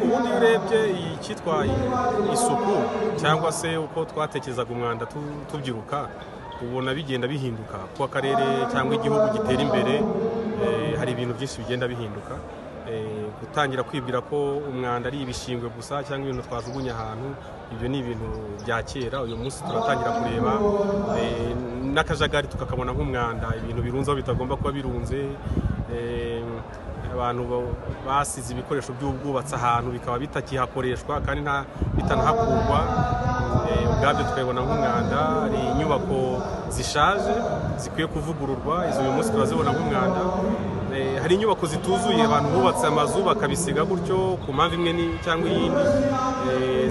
ubundi urebye icyitwa isuku cyangwa se uko twatekerezaga umwanda tubyiruka ubona bigenda bihinduka ku akarere cyangwa igihugu gitera imbere. Hari ibintu byinshi bigenda bihinduka, gutangira kwibwira ko umwanda ari ibishingwe gusa cyangwa ibintu twajugunya ahantu, ibyo ni ibintu bya kera. Uyu munsi turatangira kureba n'akajagari tukakabona nk'umwanda, ibintu birunze aho bitagomba kuba birunze, abantu basize ibikoresho by'ubwubatsi ahantu bikaba bitakihakoreshwa kandi bitanahakurwa, ubwabyo tukabibona nk'umwanda. Hari inyubako zishaje zikwiye kuvugururwa, izo uyu munsi turazibona nk'umwanda. Hari inyubako zituzuye, abantu bubatse amazu bakabisiga gutyo ku mpamvu imwe cyangwa iyindi,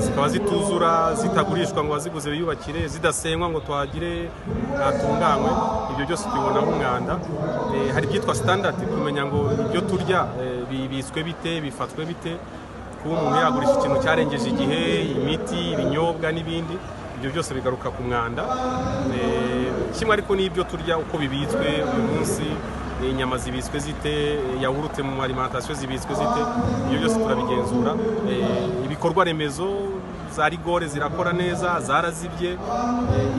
zikaba zituzura, zitagurishwa ngo baziguze biyubakire, zidasenywa ngo tuhagire hatunganywe. Ibyo byose tubibona nk'umwanda. Hari ibyitwa standard, kumenya ngo ibyo turya bibitswe bite, bifatwe bite, kuba umuntu yagurisha ikintu cyarengeje igihe, imiti, ibinyobwa n'ibindi, ibyo byose bigaruka ku mwanda. Kimwe ariko n'ibyo turya uko bibitswe uyu munsi, inyama zibitswe zite, yawurute mu alimentation zibitswe zite, ibyo byose turabigenzura. Ibikorwa remezo za rigore zirakora neza, zarazibye,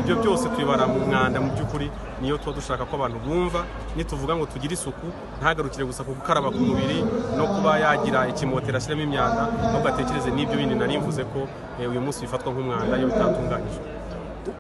ibyo byose tubibara mu mwanda. Mu by'ukuri niyo tuba dushaka ko abantu bumva, nituvuga ngo tugire isuku ntagarukire gusa ku gukaraba ku mubiri no kuba yagira ikimotera ashyiramo imyanda, ahubwo atekereze n'ibyo bindi nari mvuze ko uyu munsi bifatwa nk'umwanda iyo bitatunganyije.